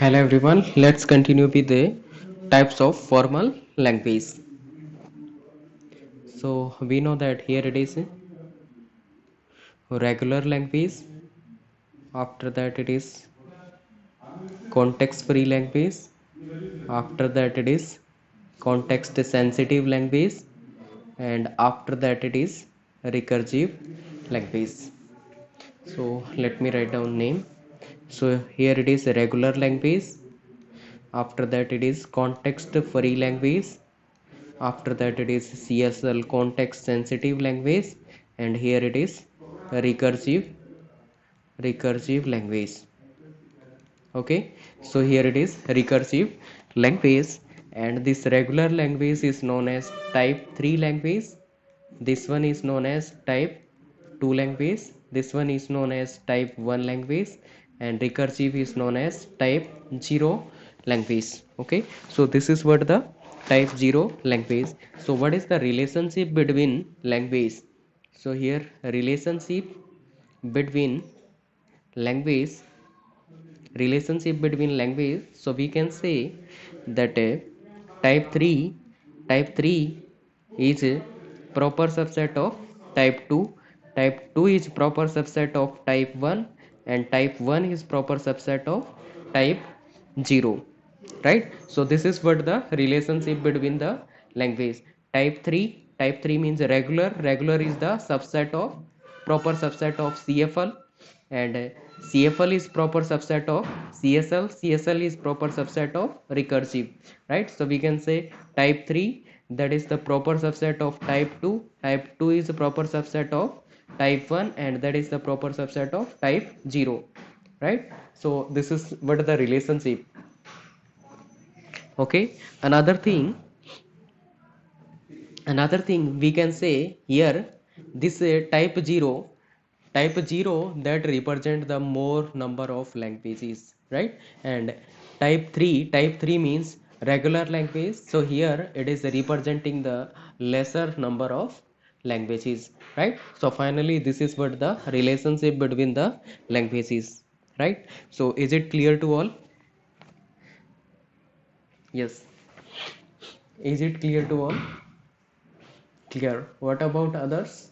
Hello everyone, let's continue with the types of formal language. So we know that here it is regular language, after that it is context free language, after that it is context sensitive language, and after that it is recursive language. So let me write down name. So here it is regular language, after that it is context free language, after that it is CSL context sensitive language, and here it is recursive language. Okay, so here it is recursive language, and this regular language is known as type 3 language, this one is known as type 2 language, this one is known as type 1 language, and recursive is known as type 0 language. Okay, so this is what the type 0 language. So what is the relationship between language? So here relationship between language language, so we can say that type 3 is a proper subset of type 2, type 2 is proper subset of type 1, and type 1 is proper subset of type 0, right? So this is what the relationship between the language. Type 3 means regular is the subset of proper subset of CFL, and CFL is proper subset of CSL is proper subset of recursive, right? So we can say type 3, that is the proper subset of type 2, type 2 is a proper subset of type 1, and that is the proper subset of type 0, right? So this is what the relationship. Okay, another thing we can say here, this type 0 that represent the more number of languages, right? And type 3 means regular language, so here it is representing the lesser number of languages, right? So finally this is what the relationship between the languages, right? So is it clear to all? Yes, is it clear to all? Clear. What about others?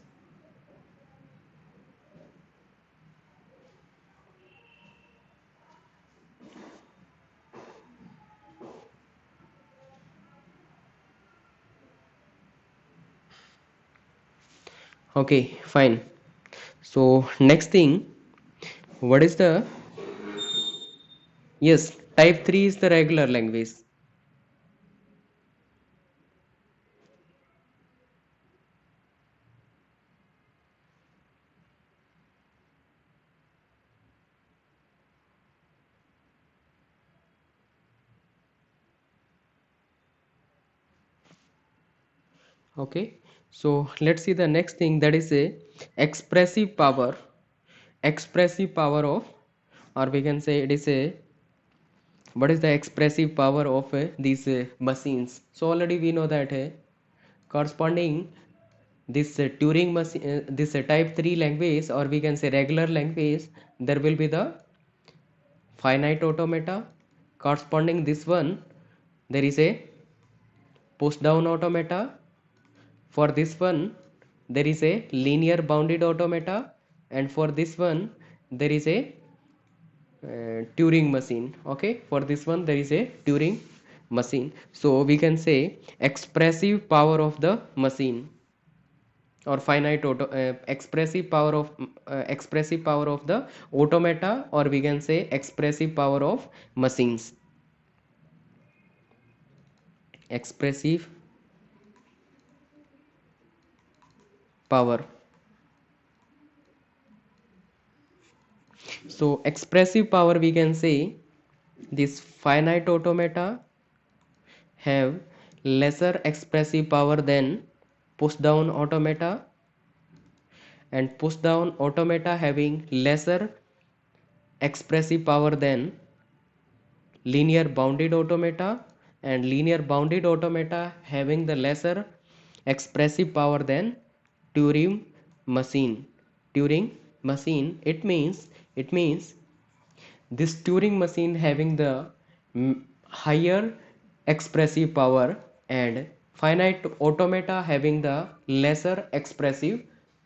Okay, fine. So next thing, what is the, yes, type 3 is the regular language. Okay, so let's see the next thing, that is a expressive power, expressive power of, or we can say it is a, what is the expressive power of these machines? So already we know that corresponding this Turing machine, this type 3 language, or we can say regular language, there will be the finite automata. Corresponding this one, there is a push down automata. For this one, there is a linear bounded automata, and for this one there is a Turing machine. Okay, for this one there is a Turing machine. So we can say expressive power of the machine, or finite expressive power of the automata, or we can say expressive power of machines, expressive power. So expressive power, we can say this finite automata have lesser expressive power than push down automata, and push down automata having lesser expressive power than linear bounded automata, and linear bounded automata having the lesser expressive power than Turing machine. Turing machine, it means this Turing machine having the higher expressive power and finite automata having the lesser expressive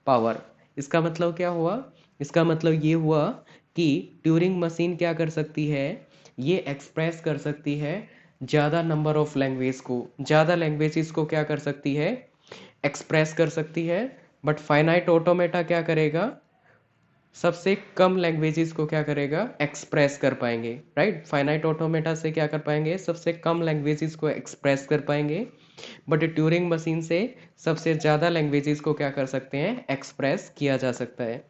power. इसका मतलब क्या हुआ? इसका मतलब ये हुआ कि Turing machine क्या कर सकती है, ये एक्सप्रेस कर सकती है ज़्यादा नंबर ऑफ लैंग्वेज को, ज़्यादा लैंग्वेजेस को क्या कर सकती है, एक्सप्रेस कर सकती है। बट फाइनाइट ऑटोमेटा क्या करेगा, सबसे कम लैंग्वेजेस को क्या करेगा, एक्सप्रेस कर पाएंगे, राइट। फाइनाइट ऑटोमेटा से क्या कर पाएंगे, सबसे कम लैंग्वेजेस को एक्सप्रेस कर पाएंगे। बट ट्यूरिंग मशीन से सबसे ज़्यादा लैंग्वेजेस को क्या कर सकते हैं, एक्सप्रेस किया जा सकता है।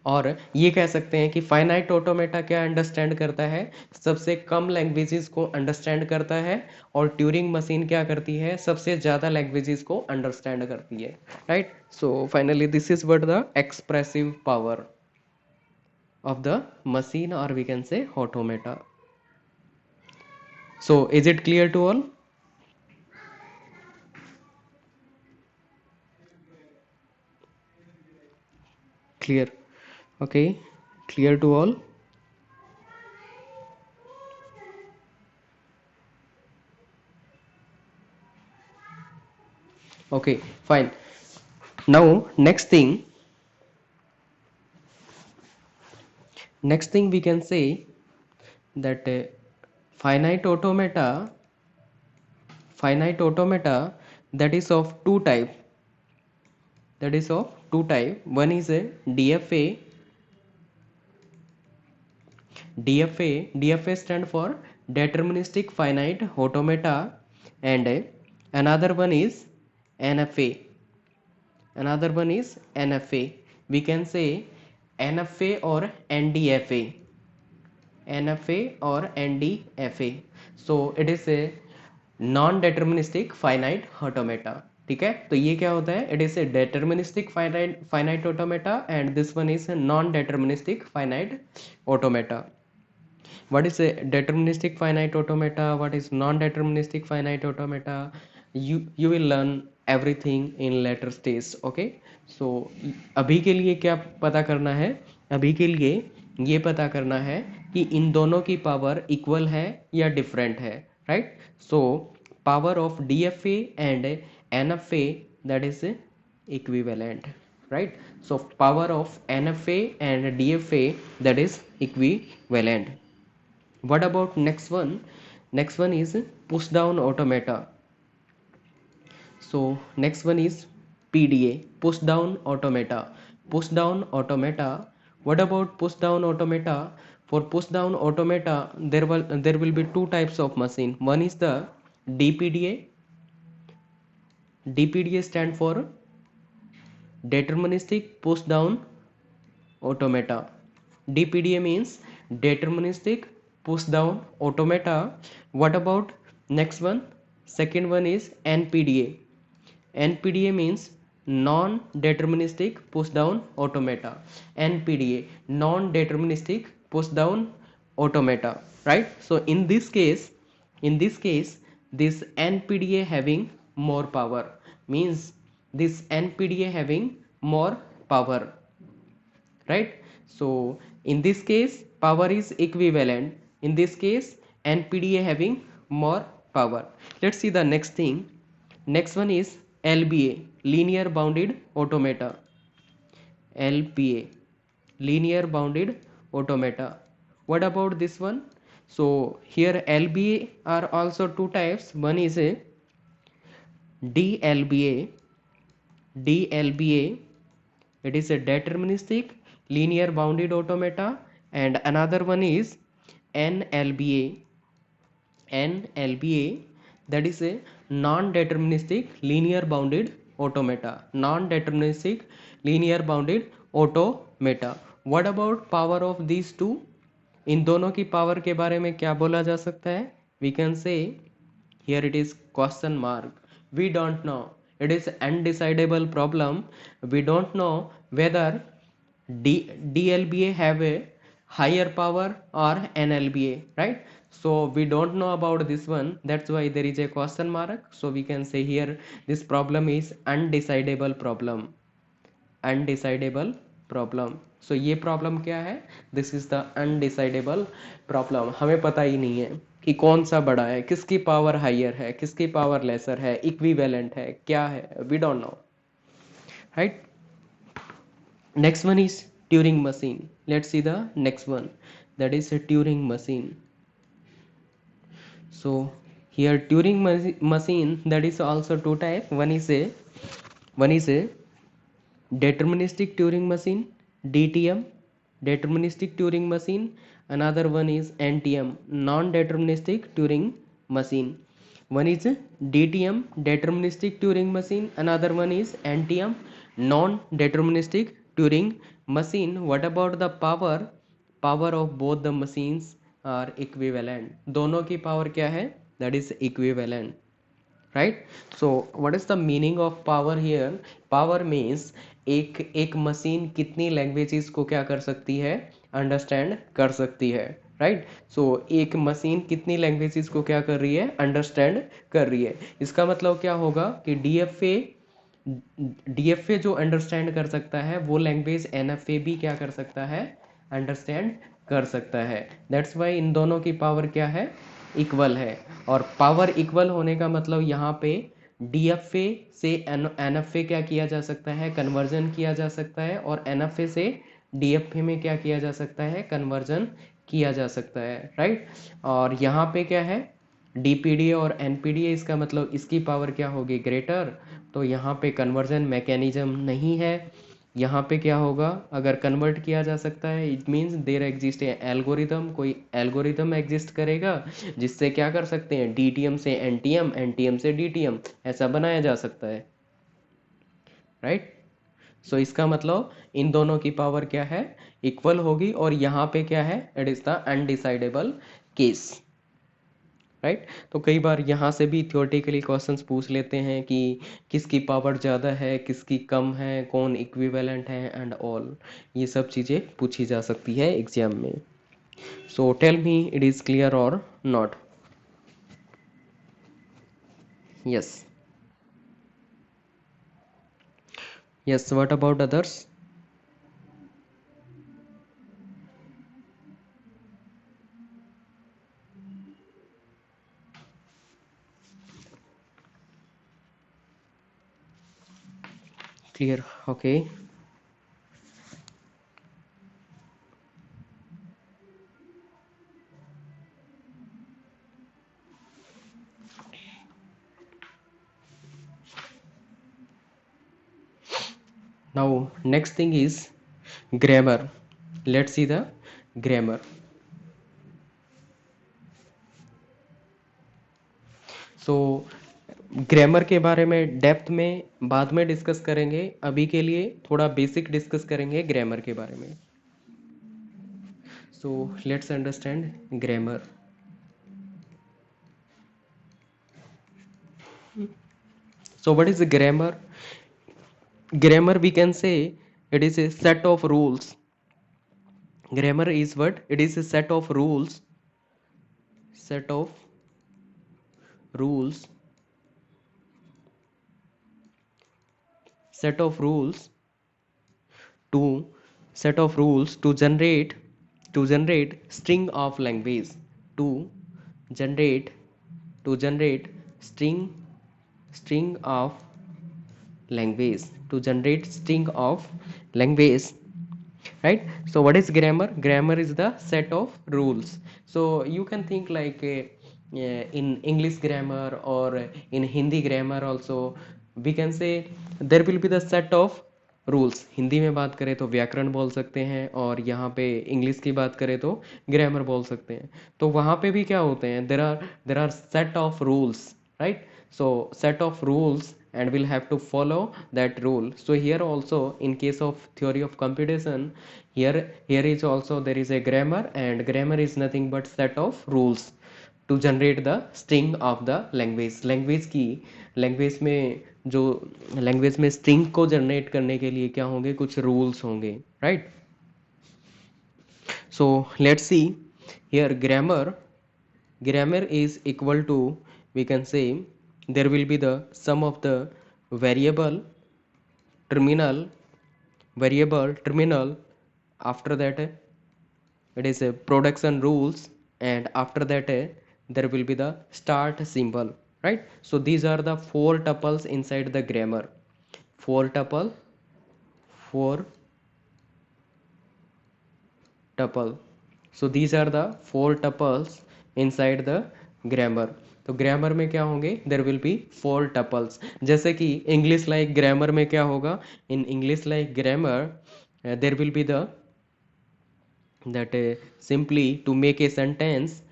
और ये कह सकते हैं कि फाइनाइट ऑटोमेटा क्या अंडरस्टैंड करता है, सबसे कम लैंग्वेजेस को अंडरस्टैंड करता है, और ट्यूरिंग मशीन क्या करती है, सबसे ज़्यादा लैंग्वेजेस को अंडरस्टैंड करती है, right. So finally this is what the expressive power of the machine, or we can say automata. So is it clear to all? Clear? Okay, clear to all? Okay, fine. Now next thing we can say that finite automata finite automata that is of two type, one is a DFA stand for deterministic finite automata, and another one is NFA. We can say NFA or NDFA. NFA or NDFA. So it is a non deterministic finite automata, ठीक है। तो ये क्या होता है, it is A deterministic finite automata and this one is non deterministic finite automata. What is a deterministic finite automata, what is non-deterministic finite automata, you will learn everything in later stage. Okay, so अभी के लिए क्या पता करना है, अभी के लिए ये पता करना है कि इन दोनों की पावर इक्वल है या डिफरेंट है, right. So power of DFA and NFA that is equivalent, right. So power of NFA and DFA that is equivalent. What about next one? Next one is push down automata. So next one is PDA, push down automata. What about push down automata? For push down automata there will be two types of machine. One is the DPDA. DPDA stand for deterministic push down automata. DPDA means deterministic push down automata. What about next one? Second one is NPDA. NPDA means non deterministic push down automata. NPDA, non deterministic push down automata, right. So in this case this NPDA having more power, means this NPDA having more power, right. So in this case power is equivalent, in this case NPDA having more power. Let's see the next thing. Next one is LBA, linear bounded automata. LBA, linear bounded automata. What about this one? So here LBA are also two types. One is a DLBA, it is a deterministic linear bounded automata, and another one is NLBA. That is a non-deterministic linear bounded automata. Non-deterministic linear bounded automata. What about power of these two? इन दोनों की power के बारे में क्या बोला जा सकता है? We can say here it is question mark. We don't know. It is undecidable problem. We don't know whether DLBA have a higher power or NLBA, right. So we don't know about this one, that's why there is a question mark. So we can say here this problem is undecidable problem. सो ये problem क्या है? This is the undecidable problem. हमें पता ही नहीं है कि कौन सा बड़ा है, किसकी पावर हायर है, किसकी पावर लेसर है, इक्विवेलेंट है, क्या है, we don't know, right? Next one is Turing machine. Let's see the next one. That is a Turing machine. So here machine, that is also two type. One is a deterministic Turing machine, DTM, deterministic Turing machine. Another one is NTM, non-deterministic Turing machine. One is DTM, deterministic Turing machine. Another one is NTM, non-deterministic Turing machine. What about the power? Power of both the machines are equivalent. दोनों की power क्या है? That is equivalent. Right? So what is the meaning of power here? Power means एक machine कितनी languages को क्या कर सकती है? अंडरस्टैंड कर सकती है, राइट? सो एक मशीन कितनी लैंग्वेजेस को क्या कर रही है? अंडरस्टैंड कर रही है। इसका मतलब क्या होगा कि डीएफए जो अंडरस्टैंड कर सकता है वो लैंग्वेज एनएफए भी क्या कर सकता है? अंडरस्टैंड कर सकता है। दैट्स वाई इन दोनों की पावर क्या है? इक्वल है। और पावर इक्वल होने का मतलब यहाँ पे डीएफए से एनएफए क्या किया जा सकता है? कन्वर्जन किया जा सकता है। और एनएफए से डीएफए में क्या किया जा सकता है? कन्वर्जन किया जा सकता है, राइट? और यहाँ पे क्या है? डीपीडीए और एनपीडीए, इसका मतलब इसकी पावर क्या होगी? ग्रेटर। तो यहाँ पे कन्वर्जन मैकेनिज्म नहीं है। यहाँ पे क्या होगा? अगर कन्वर्ट किया जा सकता है, it means there exist algorithm, कोई एल्गोरिदम एग्जिस्ट करेगा जिससे क्या कर सकते हैं? डीटीएम से एनटीएम, एनटीएम से डीटीएम, ऐसा बनाया जा सकता है, राइट? सो इसका मतलब इन दोनों की पावर क्या है? इक्वल होगी। और यहाँ पे क्या है? It is the undecidable case, right? तो कई बार यहाँ से भी थियोरेटिकली क्वेश्चंस पूछ लेते हैं कि किसकी पावर ज़्यादा है, किसकी कम है, कौन इक्विवेलेंट है एंड ऑल। ये सब चीज़ें पूछी जा सकती है एग्जाम में। So tell me, it is clear और not? Yes, yes, what about others? Clear, okay. Now next thing is grammar. Let's see the grammar. So grammar के बारे में डेप्थ में बाद में डिस्कस करेंगे। अभी के लिए थोड़ा बेसिक डिस्कस करेंगे ग्रामर के बारे में। So let's understand grammar. So what is grammar? Grammar, we can say it is a set of rules. Grammar is what? It is a set of rules. Set of rules. Set of rules to set of rules to generate string of language. To generate string of language. To generate string of language, right? So what is grammar? Grammar is the set of rules. So you can think like in English grammar or in Hindi grammar also, we can say there will be the set of rules. Hindi में बात करें तो व्याकरण बोल सकते हैं, और यहाँ पे इंग्लिश की बात करें तो ग्रामर बोल सकते हैं। तो वहाँ पे भी क्या होते हैं? There are set of rules, right? So set of rules and we'll have to follow that rule. So here also in case of theory of computation, here is also there is a grammar, and grammar is nothing but set of rules to generate the string of the language में जो language में string को generate करने के लिए क्या होंगे? कुछ रूल्स होंगे, right? So let's see here grammar is equal to, we can say, there will be the sum of the variable terminal after that it is a production rules, and after that there will be the start symbol, right? So these are the four tuples inside the grammar. Four tuple, four tuple. So these are the four tuples inside the grammar. तो grammar में क्या होंगे, there will be four tuples. जैसे कि English like grammar में क्या होगा, in English like grammar there will be the that simply to make a sentence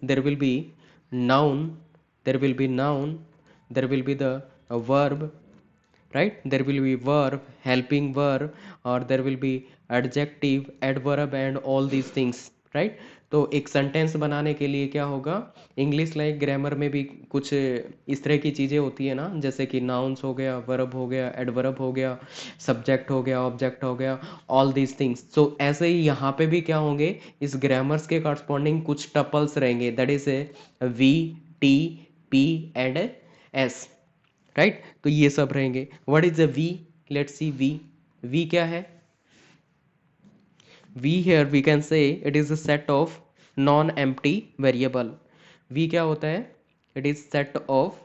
there will be noun, there will be noun, there will be the verb, right? There will be verb, helping verb, or there will be adjective, adverb and all these things, right? तो एक sentence बनाने के लिए क्या होगा, English like grammar में भी कुछ इस तरह की चीज़ें होती है ना, जैसे कि नाउन्स हो गया, वर्ब हो गया, एडवर्ब हो गया, सब्जेक्ट हो गया, ऑब्जेक्ट हो गया, ऑल दीज थिंग्स. सो ऐसे ही यहाँ पे भी क्या होंगे, इस ग्रामर्स के कॉरस्पॉन्डिंग कुछ टपल्स रहेंगे, that is V, T, P and S, right? तो ये सब रहेंगे. What is the V? Let's see V. V क्या है? v here we can say it is a set of non empty variable. v क्या होता है? it is set of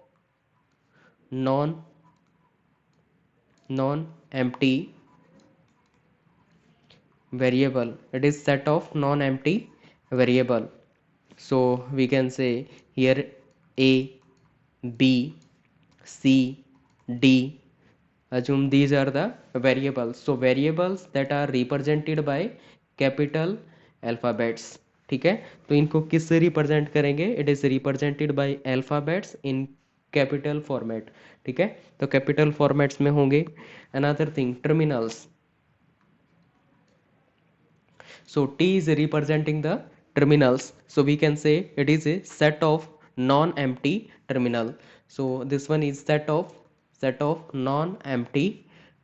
non empty variable. It is set of non empty variable. So we can say here a, b, c, d. Assume these are the variables. So variables that are represented by capital alphabets. ठीक है, तो इनको किससे represent करेंगे? It is represented by alphabets in capital format. ठीक है, तो capital formats में होंगे. Another thing, terminals. So T is representing the terminals. So we can say it is a set of non-empty terminal. So this one is set of non-empty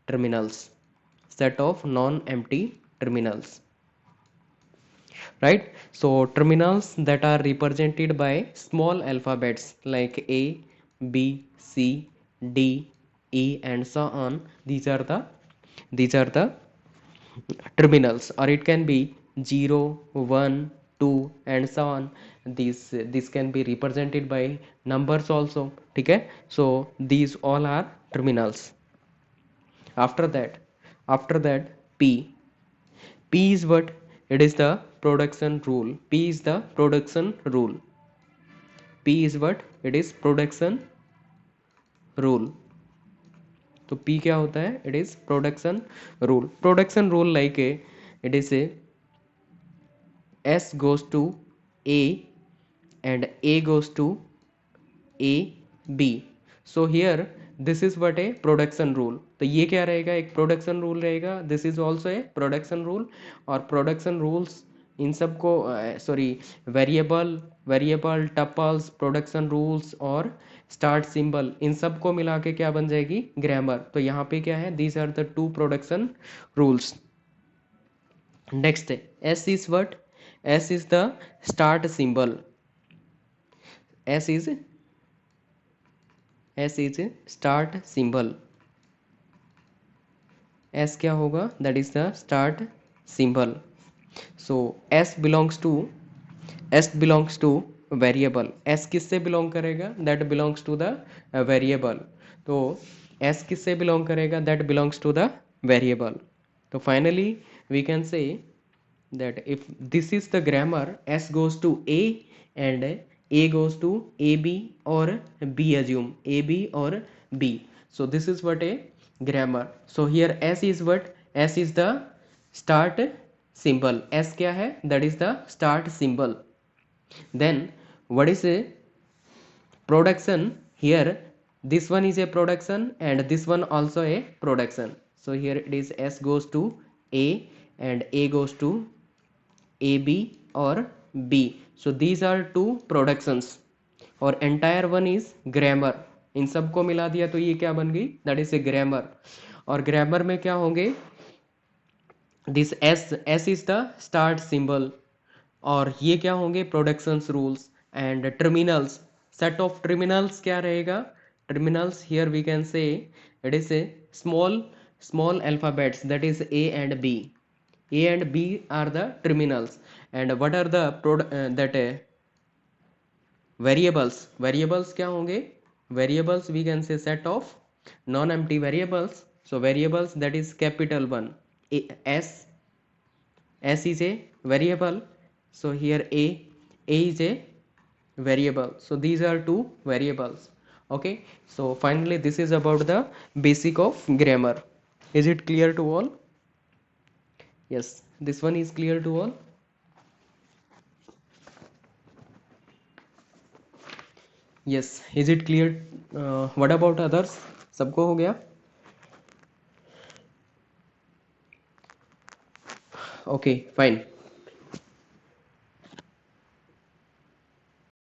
terminals. Set of non-empty terminals. Right? So terminals that are represented by small alphabets like A, B, C, D, E and so on. These are the terminals, or it can be 0, 1, 2 and so on. This can be represented by numbers also. ठीक है, so these all are terminals. After that p. P is what? It is the production rule. P is the production rule. P is what? It is production rule. तो P क्या होता है? It is production rule. Production rule like it is a S goes to A and A goes to A B. So here this is what a production rule. तो ये क्या रहेगा? एक production rule रहेगा. This is also a production rule. और production rules इन सबको variable tuples, production rules और start symbol, इन सबको मिला के क्या बन जाएगी? ग्रामर. तो यहाँ पे क्या है? These are the two production rules. Next S is what? S is the start symbol. S is start symbol. S क्या होगा? That is the start symbol. So S belongs to variable. S किससे belong करेगा? That belongs to the variable. तो S किससे belong करेगा? That belongs to the variable. तो finally we can say that if this is the grammar, S goes to A and A goes to AB or B. Assume AB or B. So this is what a grammar. So here S is what? S is the start symbol. S क्या है? That is the start symbol. Then what is a production? Here this one is a production and this one also a production. So here it is S goes to A and A goes to AB or B. So these are two productions और entire one is grammar. इन सबको मिला दिया तो ये क्या बन गई? That is a grammar. और grammar में क्या होंगे? This S is the start symbol और ये क्या होंगे? Productions rules. And terminals, set of terminals क्या रहेगा? Terminals here we can say it is a small alphabets, that is A and B. A and B are the terminals. And what are the variables क्या होंगे? Variables we can say set of non-empty variables. So variables, that is capital one, S is a variable. So here A is a variable. So these are two variables. Okay, so finally this is about the basic of grammar. Is it clear to all? Yes, this one is clear to all. Yes, is it clear? What about others? सबको हो गया? Okay, fine.